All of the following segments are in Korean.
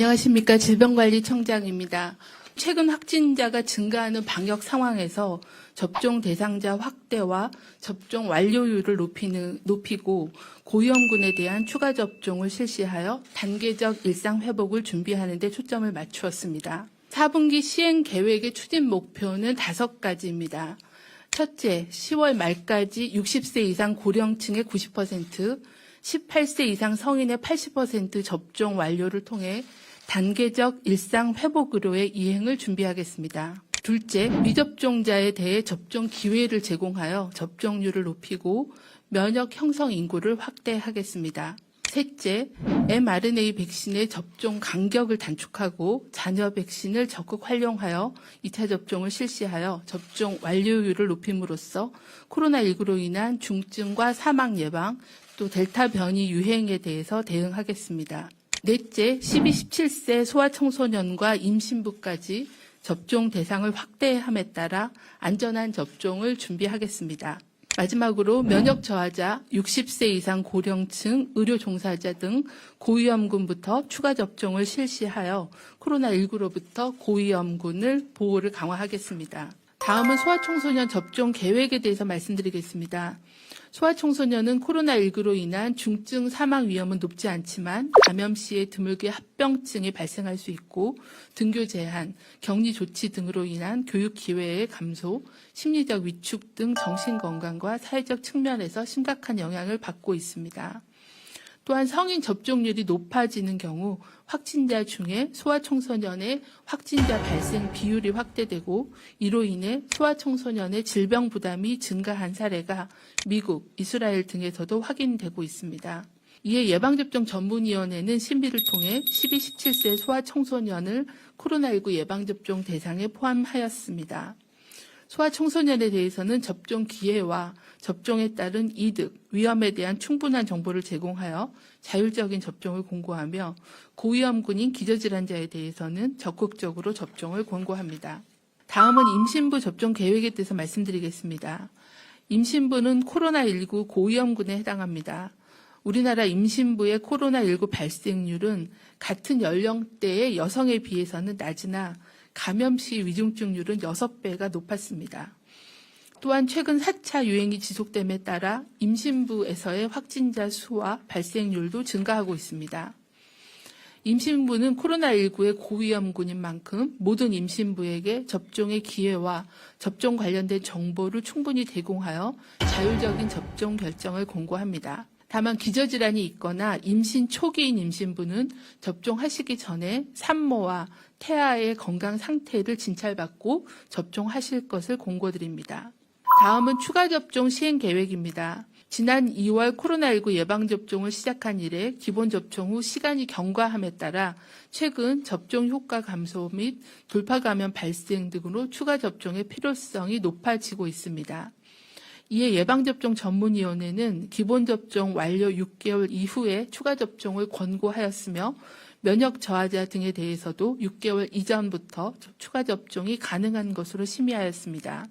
안녕하십니까. 질병관리청장입니다. 최근 확진자가 증가하는 방역 상황에서 접종 대상자 확대와 접종 완료율을 높이고 고위험군에 대한 추가 접종을 실시하여 단계적 일상 회복을 준비하는 데 초점을 맞추었습니다. 4분기 시행 계획의 추진 목표는 5가지입니다. 첫째, 10월 말까지 60세 이상 고령층의 90%, 18세 이상 성인의 80% 접종 완료를 통해 단계적 일상 회복으로의 이행을 준비하겠습니다. 둘째, 미접종자에 대해 접종 기회를 제공하여 접종률을 높이고 면역 형성 인구를 확대하겠습니다. 셋째, mRNA 백신의 접종 간격을 단축하고 잔여 백신을 적극 활용하여 2차 접종을 실시하여 접종 완료율을 높임으로써 코로나19로 인한 중증과 사망 예방, 또 델타 변이 유행에 대해서 대응하겠습니다. 넷째, 12-17세 소아청소년과 임신부까지 접종 대상을 확대함에 따라 안전한 접종을 준비하겠습니다. 마지막으로 면역 저하자, 60세 이상 고령층, 의료 종사자 등 고위험군부터 추가 접종을 실시하여 코로나19로부터 고위험군을 보호를 강화하겠습니다. 다음은 소아청소년 접종 계획에 대해서 말씀드리겠습니다. 소아청소년은 코로나19로 인한 중증 사망 위험은 높지 않지만 감염 시에 드물게 합병증이 발생할 수 있고 등교 제한, 격리 조치 등으로 인한 교육 기회의 감소, 심리적 위축 등 정신건강과 사회적 측면에서 심각한 영향을 받고 있습니다. 또한 성인 접종률이 높아지는 경우 확진자 중에 소아청소년의 확진자 발생 비율이 확대되고 이로 인해 소아청소년의 질병 부담이 증가한 사례가 미국, 이스라엘 등에서도 확인되고 있습니다. 이에 예방접종 전문위원회는 심의를 통해 12-17세 소아청소년을 코로나19 예방접종 대상에 포함하였습니다. 소아청소년에 대해서는 접종 기회와 접종에 따른 이득, 위험에 대한 충분한 정보를 제공하여 자율적인 접종을 권고하며 고위험군인 기저질환자에 대해서는 적극적으로 접종을 권고합니다. 다음은 임신부 접종 계획에 대해서 말씀드리겠습니다. 임신부는 코로나19 고위험군에 해당합니다. 우리나라 임신부의 코로나19 발생률은 같은 연령대의 여성에 비해서는 낮으나 감염 시 위중증률은 6배가 높았습니다. 또한 최근 4차 유행이 지속됨에 따라 임신부에서의 확진자 수와 발생률도 증가하고 있습니다. 임신부는 코로나19의 고위험군인 만큼 모든 임신부에게 접종의 기회와 접종 관련된 정보를 충분히 제공하여 자율적인 접종 결정을 권고합니다. 다만 기저질환이 있거나 임신 초기인 임신부는 접종하시기 전에 산모와 태아의 건강 상태를 진찰받고 접종하실 것을 권고드립니다. 다음은 추가 접종 시행 계획입니다. 지난 2월 코로나19 예방접종을 시작한 이래 기본 접종 후 시간이 경과함에 따라 최근 접종 효과 감소 및 돌파 감염 발생 등으로 추가 접종의 필요성이 높아지고 있습니다. 이에 예방접종 전문위원회는 기본 접종 완료 6개월 이후에 추가 접종을 권고하였으며 면역 저하자 등에 대해서도 6개월 이전부터 추가 접종이 가능한 것으로 심의하였습니다.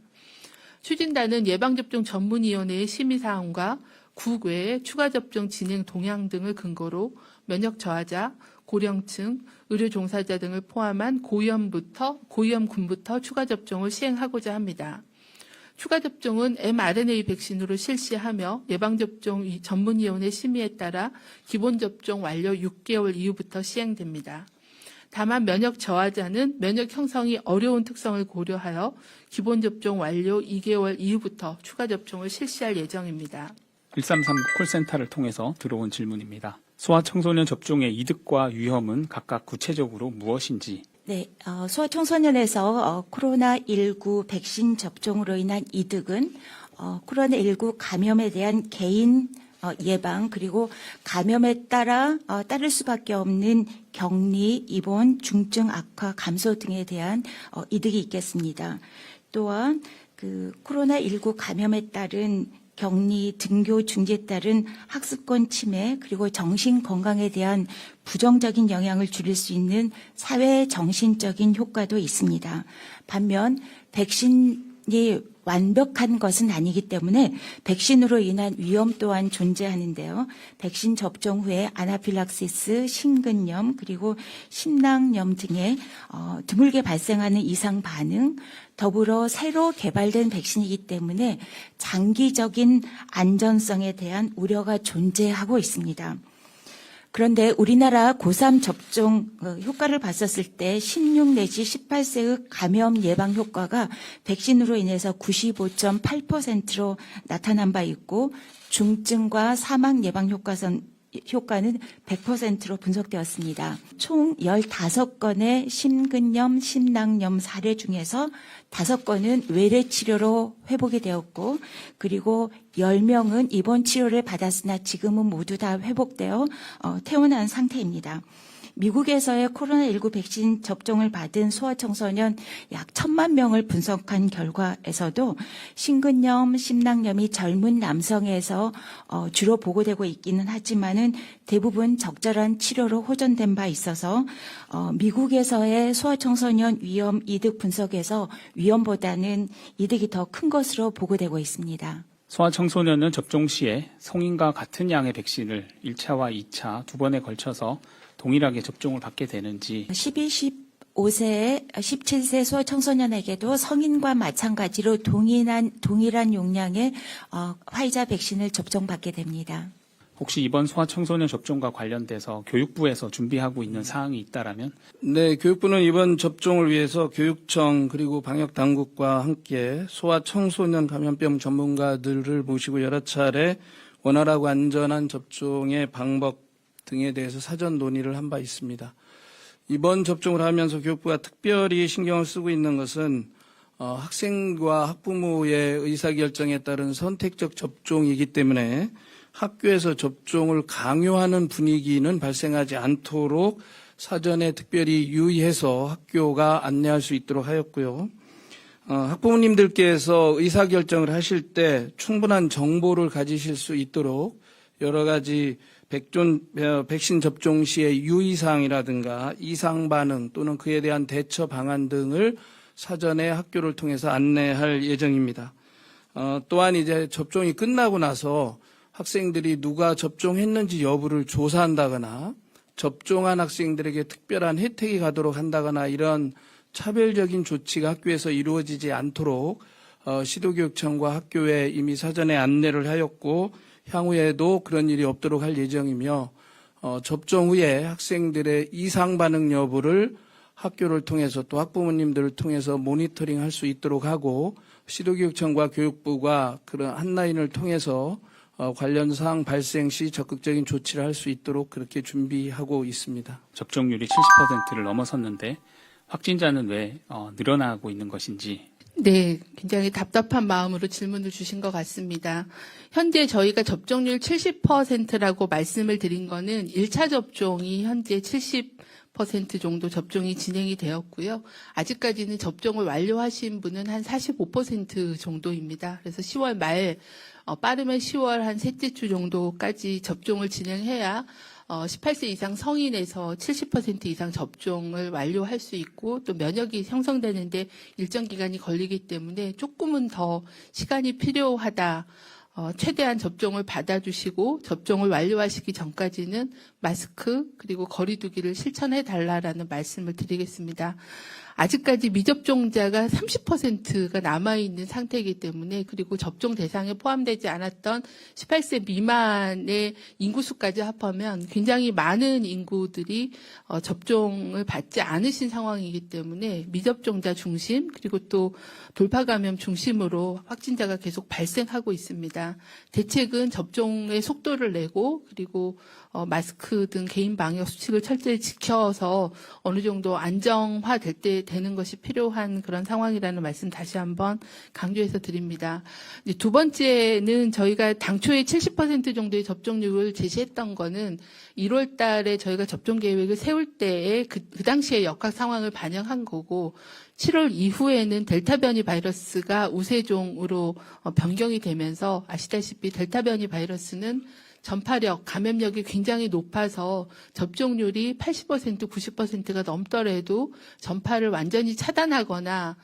추진단은 예방접종 전문위원회의 심의사항과 국외의 추가 접종 진행 동향 등을 근거로 면역 저하자, 고령층, 의료 종사자 등을 포함한 고위험군부터 추가 접종을 시행하고자 합니다. 추가 접종은 mRNA 백신으로 실시하며 예방접종 전문위원회 심의에 따라 기본 접종 완료 6개월 이후부터 시행됩니다. 다만 면역 저하자는 면역 형성이 어려운 특성을 고려하여 기본 접종 완료 2개월 이후부터 추가 접종을 실시할 예정입니다. 1339 콜센터를 통해서 들어온 질문입니다. 소아청소년 접종의 이득과 위험은 각각 구체적으로 무엇인지? 네, 소아청소년에서 코로나19 백신 접종으로 인한 이득은 코로나19 감염에 대한 개인 예방 그리고 감염에 따라 따를 수밖에 없는 격리, 입원, 중증 악화 감소 등에 대한 이득이 있겠습니다. 또한 그 코로나19 감염에 따른 격리, 등교 중지에 따른 학습권 침해 그리고 정신 건강에 대한 부정적인 영향을 줄일 수 있는 사회 정신적인 효과도 있습니다. 반면 백신 완벽한 것은 아니기 때문에 백신으로 인한 위험 또한 존재하는데요. 백신 접종 후에 아나필락시스, 심근염 그리고 심낭염 등의 드물게 발생하는 이상 반응, 더불어 새로 개발된 백신이기 때문에 장기적인 안전성에 대한 우려가 존재하고 있습니다. 그런데 우리나라 고3 접종 효과를 봤었을 때 16 내지 18세의 감염 예방 효과가 백신으로 인해서 95.8%로 나타난 바 있고 중증과 사망 예방 효과는 100%로 분석되었습니다. 총 15건의 심근염, 심낭염 사례 중에서 5건은 외래 치료로 회복이 되었고 그리고 10명은 입원 치료를 받았으나 지금은 모두 다 회복되어 퇴원한 상태입니다. 미국에서의 코로나19 백신 접종을 받은 소아청소년 약 1,000만 명을 분석한 결과에서도 심근염, 심낭염이 젊은 남성에서 주로 보고되고 있기는 하지만은 대부분 적절한 치료로 호전된 바 있어서 미국에서의 소아청소년 위험 이득 분석에서 위험보다는 이득이 더 큰 것으로 보고되고 있습니다. 소아청소년은 접종 시에 성인과 같은 양의 백신을 1차와 2차 두 번에 걸쳐서 동일하게 접종을 받게 되는지 12, 15세, 17세 소아청소년에게도 성인과 마찬가지로 동일한 용량의 화이자 백신을 접종받게 됩니다. 혹시 이번 소아청소년 접종과 관련돼서 교육부에서 준비하고 있는 사항이 있다라면? 네, 교육부는 이번 접종을 위해서 교육청 그리고 방역당국과 함께 소아청소년 감염병 전문가들을 모시고 여러 차례 원활하고 안전한 접종의 방법 등에 대해서 사전 논의를 한 바 있습니다. 이번 접종을 하면서 교육부가 특별히 신경을 쓰고 있는 것은 학생과 학부모의 의사결정에 따른 선택적 접종이기 때문에 학교에서 접종을 강요하는 분위기는 발생하지 않도록 사전에 특별히 유의해서 학교가 안내할 수 있도록 하였고요. 학부모님들께서 의사결정을 하실 때 충분한 정보를 가지실 수 있도록 여러 가지 백신 접종 시의 유의사항이라든가 이상 반응 또는 그에 대한 대처 방안 등을 사전에 학교를 통해서 안내할 예정입니다. 또한 이제 접종이 끝나고 나서 학생들이 누가 접종했는지 여부를 조사한다거나 접종한 학생들에게 특별한 혜택이 가도록 한다거나 이런 차별적인 조치가 학교에서 이루어지지 않도록 시도교육청과 학교에 이미 사전에 안내를 하였고 향후에도 그런 일이 없도록 할 예정이며 접종 후에 학생들의 이상 반응 여부를 학교를 통해서 또 학부모님들을 통해서 모니터링할 수 있도록 하고 시도교육청과 교육부가 그런 한라인을 통해서 관련 사항 발생 시 적극적인 조치를 할 수 있도록 그렇게 준비하고 있습니다. 접종률이 70%를 넘어섰는데 확진자는 왜 늘어나고 있는 것인지. 네, 굉장히 답답한 마음으로 질문을 주신 것 같습니다. 현재 저희가 접종률 70%라고 말씀을 드린 거는 1차 접종이 현재 70% 정도 접종이 진행이 되었고요. 아직까지는 접종을 완료하신 분은 한 45% 정도입니다. 그래서 10월 말, 빠르면 10월 한 셋째 주 정도까지 접종을 진행해야 18세 이상 성인에서 70% 이상 접종을 완료할 수 있고 또 면역이 형성되는데 일정 기간이 걸리기 때문에 조금은 더 시간이 필요하다. 최대한 접종을 받아주시고 접종을 완료하시기 전까지는 마스크 그리고 거리 두기를 실천해 달라라는 말씀을 드리겠습니다. 아직까지 미접종자가 30%가 남아있는 상태이기 때문에 그리고 접종 대상에 포함되지 않았던 18세 미만의 인구수까지 합하면 굉장히 많은 인구들이 접종을 받지 않으신 상황이기 때문에 미접종자 중심 그리고 또 돌파 감염 중심으로 확진자가 계속 발생하고 있습니다. 대책은 접종의 속도를 내고 그리고 마스크 등 개인 방역 수칙을 철저히 지켜서 어느 정도 안정화될 때 되는 것이 필요한 그런 상황이라는 말씀 다시 한번 강조해서 드립니다. 이제 두 번째는 저희가 당초에 70% 정도의 접종률을 제시했던 거는 1월 달에 저희가 접종 계획을 세울 때에 그 당시의 역학 상황을 반영한 거고 7월 이후에는 델타 변이 바이러스가 우세종으로 변경이 되면서 아시다시피 델타 변이 바이러스는 전파력, 감염력이 굉장히 높아서 접종률이 80%, 90%가 넘더라도 전파를 완전히 차단하거나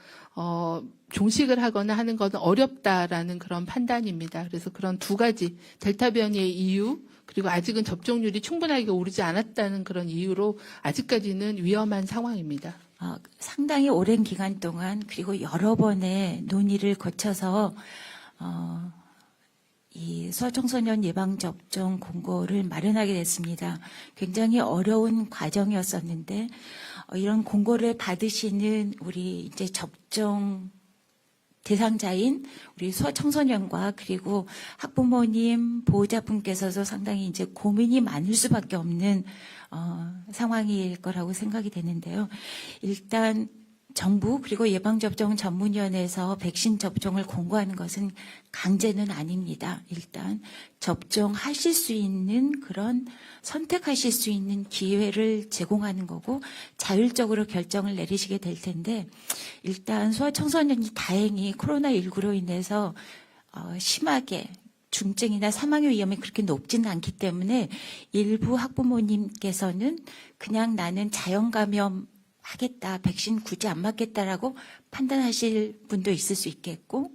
종식을 하거나 하는 것은 어렵다라는 그런 판단입니다. 그래서 그런 두 가지 델타 변이의 이유 그리고 아직은 접종률이 충분하게 오르지 않았다는 그런 이유로 아직까지는 위험한 상황입니다. 상당히 오랜 기간 동안 그리고 여러 번의 논의를 거쳐서 이 소아청소년 예방접종 공고를 마련하게 됐습니다. 굉장히 어려운 과정이었었는데 이런 공고를 받으시는 우리 이제 접종 대상자인 우리 소아청소년과 그리고 학부모님, 보호자분께서도 상당히 이제 고민이 많을 수밖에 없는 상황일 거라고 생각이 되는데요. 일단 정부 그리고 예방접종 전문위원회에서 백신 접종을 공고하는 것은 강제는 아닙니다. 일단 접종하실 수 있는 그런 선택하실 수 있는 기회를 제공하는 거고 자율적으로 결정을 내리시게 될 텐데 일단 소아청소년이 다행히 코로나19로 인해서 심하게 중증이나 사망의 위험이 그렇게 높지는 않기 때문에 일부 학부모님께서는 그냥 나는 자연감염 하겠다, 백신 굳이 안 맞겠다라고 판단하실 분도 있을 수 있겠고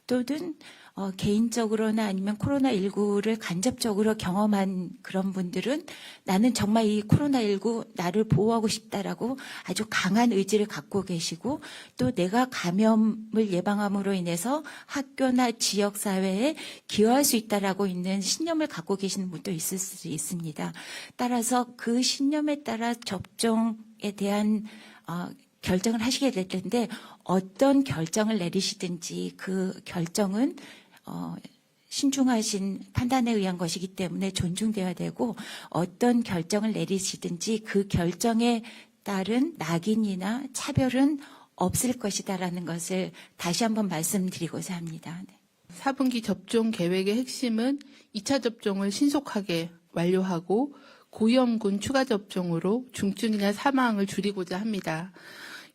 또는 개인적으로나 아니면 코로나19를 간접적으로 경험한 그런 분들은 나는 정말 이 코로나19 나를 보호하고 싶다라고 아주 강한 의지를 갖고 계시고 또 내가 감염을 예방함으로 인해서 학교나 지역사회에 기여할 수 있다라고 있는 신념을 갖고 계시는 분도 있을 수 있습니다. 따라서 그 신념에 따라 접종에 대한 결정을 하시게 될 텐데 어떤 결정을 내리시든지 그 결정은 신중하신 판단에 의한 것이기 때문에 존중돼야 되고 어떤 결정을 내리시든지 그 결정에 따른 낙인이나 차별은 없을 것이다라는 것을 다시 한번 말씀드리고자 합니다. 4분기 접종 계획의 핵심은 2차 접종을 신속하게 완료하고 고위험군 추가 접종으로 중증이나 사망을 줄이고자 합니다.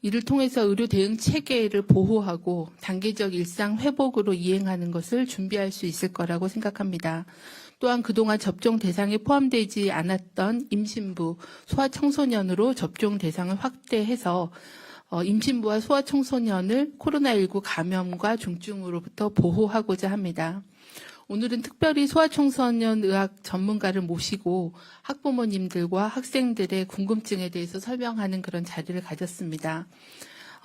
이를 통해서 의료 대응 체계를 보호하고 단계적 일상 회복으로 이행하는 것을 준비할 수 있을 거라고 생각합니다. 또한 그동안 접종 대상에 포함되지 않았던 임신부, 소아청소년으로 접종 대상을 확대해서 임신부와 소아청소년을 코로나19 감염과 중증으로부터 보호하고자 합니다. 오늘은 특별히 소아청소년 의학 전문가를 모시고 학부모님들과 학생들의 궁금증에 대해서 설명하는 그런 자리를 가졌습니다.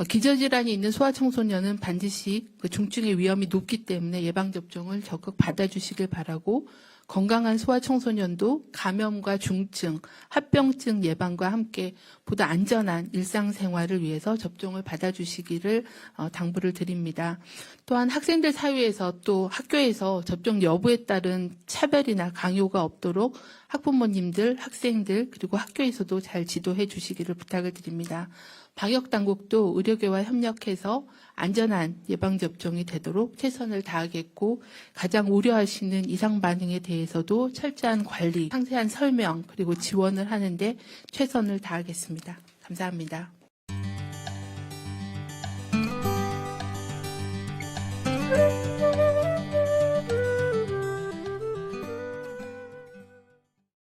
기저질환이 있는 소아청소년은 반드시 그 중증의 위험이 높기 때문에 예방접종을 적극 받아주시길 바라고 건강한 소아청소년도 감염과 중증, 합병증 예방과 함께 보다 안전한 일상생활을 위해서 접종을 받아주시기를 당부를 드립니다. 또한 학생들 사이에서 또 학교에서 접종 여부에 따른 차별이나 강요가 없도록 학부모님들, 학생들 그리고 학교에서도 잘 지도해 주시기를 부탁을 드립니다. 방역당국도 의료계와 협력해서 안전한 예방접종이 되도록 최선을 다하겠고 가장 우려하시는 이상 반응에 대해서도 철저한 관리, 상세한 설명 그리고 지원을 하는데 최선을 다하겠습니다. 감사합니다.